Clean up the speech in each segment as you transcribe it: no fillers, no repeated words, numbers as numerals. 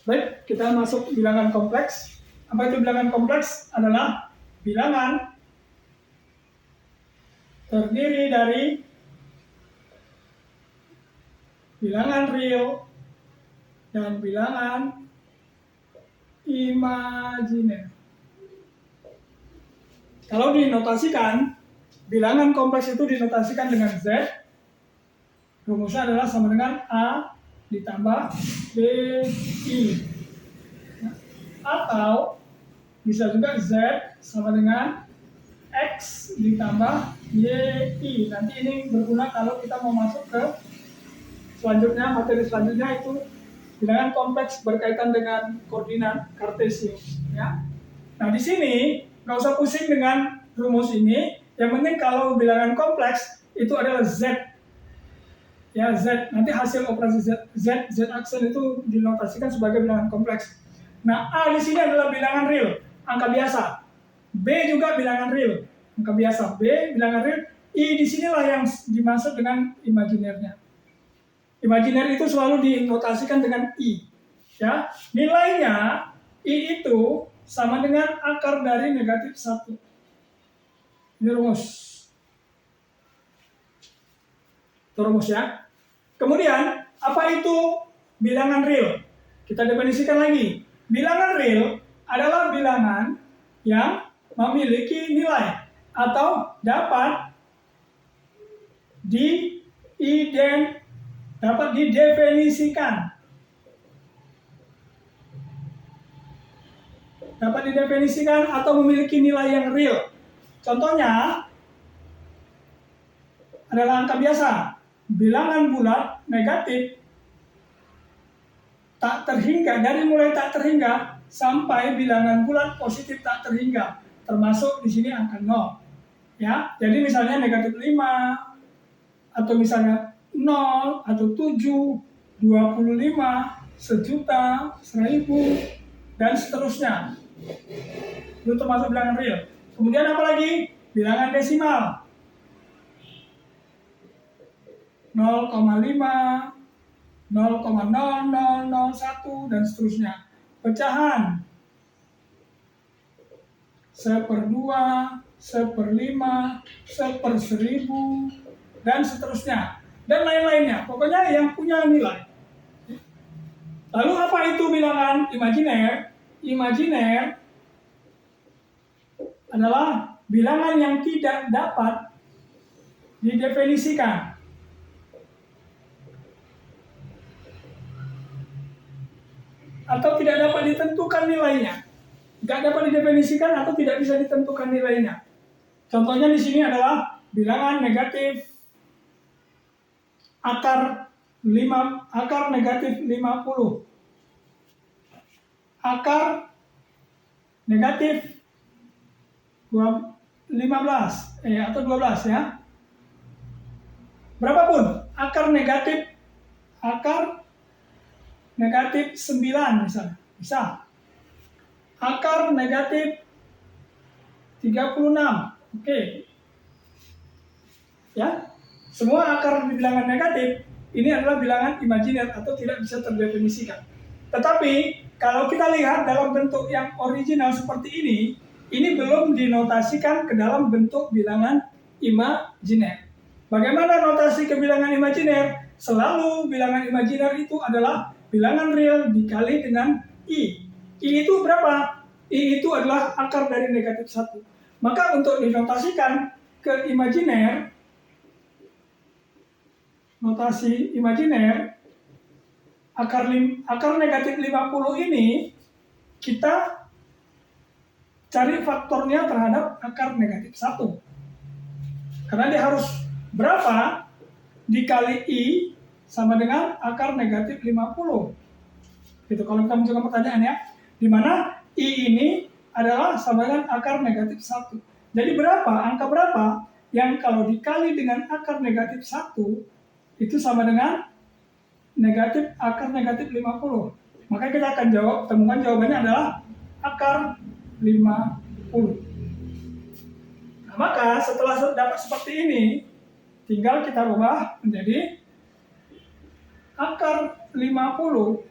Baik, kita masuk bilangan kompleks. Apa itu bilangan kompleks? Adalah bilangan terdiri dari bilangan real dan bilangan imajiner. Kalau dinotasikan, bilangan kompleks itu dinotasikan dengan Z. Rumusnya adalah sama dengan A ditambah BI. Atau bisa juga Z sama dengan X ditambah YI. Nanti ini berguna kalau kita mau masuk ke selanjutnya, materi selanjutnya itu bilangan kompleks berkaitan dengan koordinat kartesius. Ya. Nah di sini nggak usah pusing dengan rumus ini. Yang penting kalau bilangan kompleks itu adalah Z. Ya Z. Nanti hasil operasi Z aksen itu dinotasikan sebagai bilangan kompleks. Nah A di sini adalah bilangan real, angka biasa. B juga bilangan real, angka biasa. B bilangan real. I di sinilah yang dimaksud dengan imajinernya. Imajiner itu selalu dinotasikan dengan I. Ya, nilainya I itu sama dengan akar dari negatif 1. Ini rumus. Itu rumus ya. Kemudian, apa itu bilangan real? Kita definisikan lagi. Bilangan real adalah bilangan yang memiliki nilai atau dapat didefinisikan. Dapat didefinisikan atau memiliki nilai yang real. Contohnya adalah angka biasa. Bilangan bulat negatif tak terhingga, dari mulai tak terhingga sampai bilangan bulat positif tak terhingga. Termasuk di sini angka 0. Ya, jadi misalnya negatif 5 atau misalnya 0 atau 7, 25, sejuta, 1000 dan seterusnya. Itu termasuk bilangan real. Kemudian apa lagi? Bilangan desimal. 0,5, 0,0001 dan seterusnya. Pecahan 1/2, 1/5, 1/1000 dan seterusnya. Dan lain-lainnya. Pokoknya yang punya nilai. Lalu apa itu bilangan imajiner? Imajiner adalah bilangan yang tidak dapat didefinisikan. Atau tidak dapat ditentukan nilainya. Tidak dapat didefinisikan atau tidak bisa ditentukan nilainya. Contohnya di sini adalah bilangan negatif akar negatif 50. Akar negatif 15 atau 12 ya. Berapapun akar negatif 9 misalnya. Bisa. Akar negatif 36. Oke. Ya. Semua akar di bilangan negatif ini adalah bilangan imajiner atau tidak bisa terdefinisikan. Tetapi kalau kita lihat dalam bentuk yang original seperti ini belum dinotasikan ke dalam bentuk bilangan imajiner. Bagaimana notasi ke bilangan imajiner? Selalu bilangan imajiner itu adalah bilangan real dikali dengan I. I itu berapa? I itu adalah akar dari negatif 1. Maka untuk dinotasikan ke imajiner, notasi imajiner, akar negatif 50 ini kita cari faktornya terhadap akar negatif 1. Karena dia harus berapa dikali I sama dengan akar negatif 50. Gitu, kalau kita menunjukkan pertanyaan ya. Di mana I ini adalah sama dengan akar negatif 1. Jadi angka berapa yang kalau dikali dengan akar negatif 1 itu sama dengan akar negatif 50. Maka kita akan temukan jawabannya adalah akar 50. Nah, maka setelah dapat seperti ini, tinggal kita rubah menjadi akar 50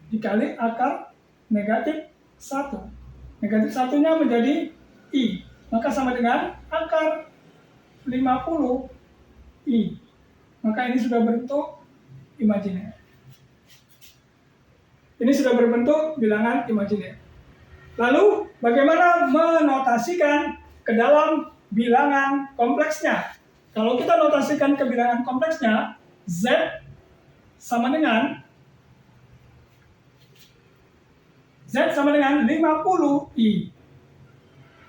dikali akar negatif 1. Negatif 1-nya menjadi I. Maka sama dengan akar 50 I. Maka ini sudah berbentuk imajiner. Ini sudah berbentuk bilangan imajiner. Lalu bagaimana menotasikan ke dalam bilangan kompleksnya? Kalau kita notasikan ke bilangan kompleksnya, Z sama dengan 50 I.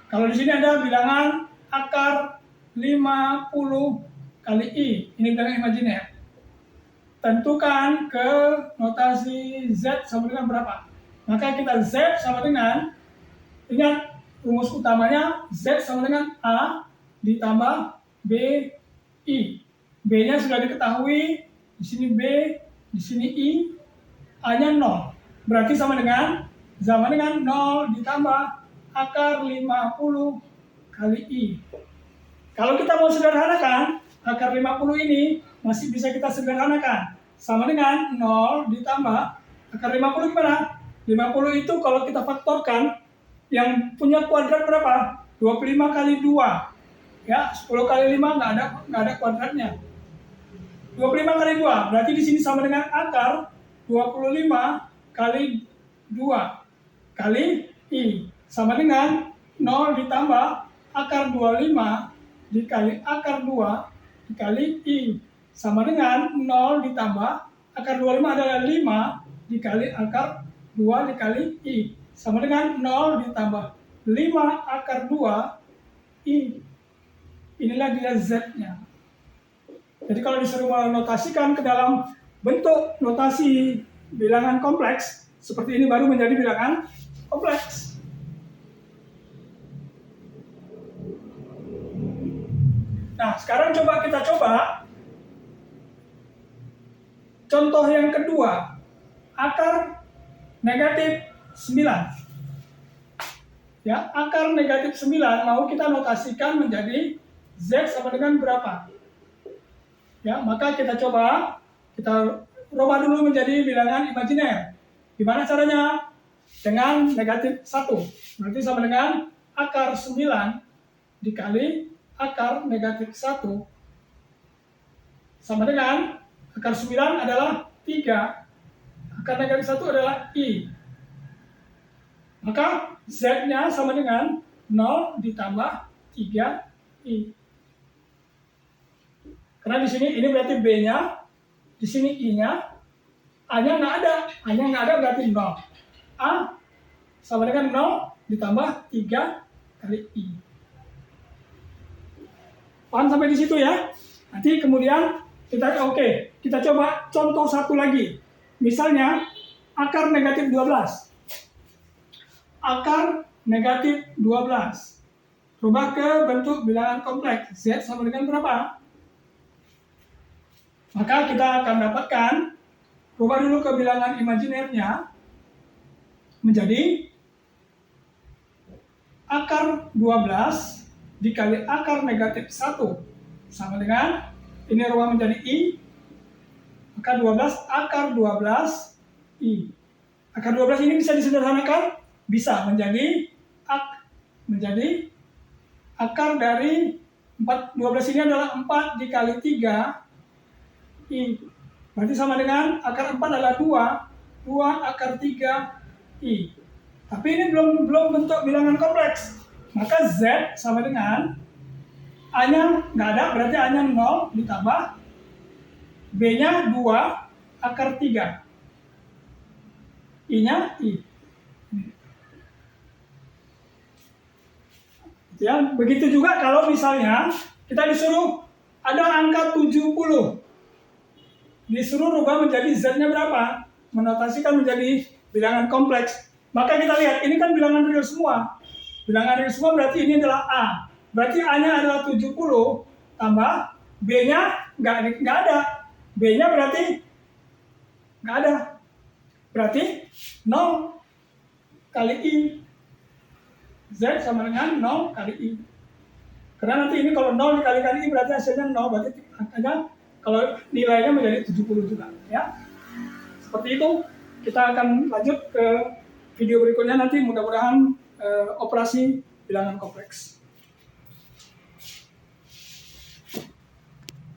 Kalau di sini ada bilangan akar 50 kali I. Ini bilangan imajiner. Tentukan ke notasi Z sama dengan berapa. Maka kita Z sama dengan, ingat rumus utamanya, Z sama dengan A ditambah B I. B-nya sudah diketahui, di sini B, di sini I, A-nya 0. Berarti sama dengan 0 ditambah akar 50 kali I. Kalau kita mau sederhanakan, akar 50 ini masih bisa kita sederhanakan. Sama dengan 0 ditambah akar 50 gimana? 50 itu kalau kita faktorkan, yang punya kuadrat berapa? 25 kali 2. Ya, 10 kali 5 nggak ada kuadratnya. 25 kali 2, berarti di sini sama dengan akar 25 kali 2 kali I. Sama dengan 0 ditambah akar 25 dikali akar 2 dikali I. Sama dengan 0 ditambah akar 25 adalah 5 dikali akar 2 dikali I. Sama dengan 0 ditambah 5 akar 2 I. Inilah dia Z-nya. Jadi kalau disuruh menotasikan ke dalam bentuk notasi bilangan kompleks, seperti ini baru menjadi bilangan kompleks. Nah, sekarang kita coba contoh yang kedua, akar negatif 9. Ya, akar negatif 9 mau kita notasikan menjadi Z sama dengan berapa? Ya, maka kita coba, kita rubah dulu menjadi bilangan imajiner. Gimana caranya? Dengan negatif 1. Berarti sama dengan akar 9 dikali akar negatif 1 sama dengan akar 9 adalah 3. Akar negatif 1 adalah I. Maka Z-nya sama dengan 0 ditambah 3I. Karena di sini ini berarti B-nya, di sini I-nya, A-nya nggak ada. A-nya nggak ada berarti 0. A sama dengan 0 ditambah 3 kali I. Paham sampai di situ ya? Nanti kemudian kita coba contoh satu lagi. Misalnya akar negatif 12. Akar negatif 12. Rubah ke bentuk bilangan kompleks. Z sama dengan berapa? Maka kita akan dapatkan, rubah dulu ke bilangan imajinernya menjadi akar 12 dikali akar negatif 1 sama dengan, ini rubah menjadi I, maka 12 akar 12 I. Akar 12 ini bisa disederhanakan? Bisa, menjadi akar dari 12 ini adalah 4 dikali 3 I. Berarti sama dengan akar 4 adalah 2 akar 3 I. Tapi ini belum bentuk bilangan kompleks. Maka Z sama dengan A-nya nggak ada, berarti A-nya 0 ditambah B-nya 2 akar 3. I-nya I. Ya, begitu juga kalau misalnya kita disuruh ada angka 70. Disuruh rubah menjadi Z-nya berapa? Menotasikan menjadi bilangan kompleks. Maka kita lihat, ini kan bilangan real semua. Bilangan real semua berarti ini adalah A. Berarti A-nya adalah 70 tambah B-nya nggak ada. B-nya berarti nggak ada. Berarti 0 kali I. Z sama dengan 0 kali I. Karena nanti ini kalau 0 dikali I berarti hasilnya 0. Berarti angkanya kalau nilainya menjadi 70 juga. Ya. Seperti itu. Kita akan lanjut ke video berikutnya nanti, mudah-mudahan operasi bilangan kompleks.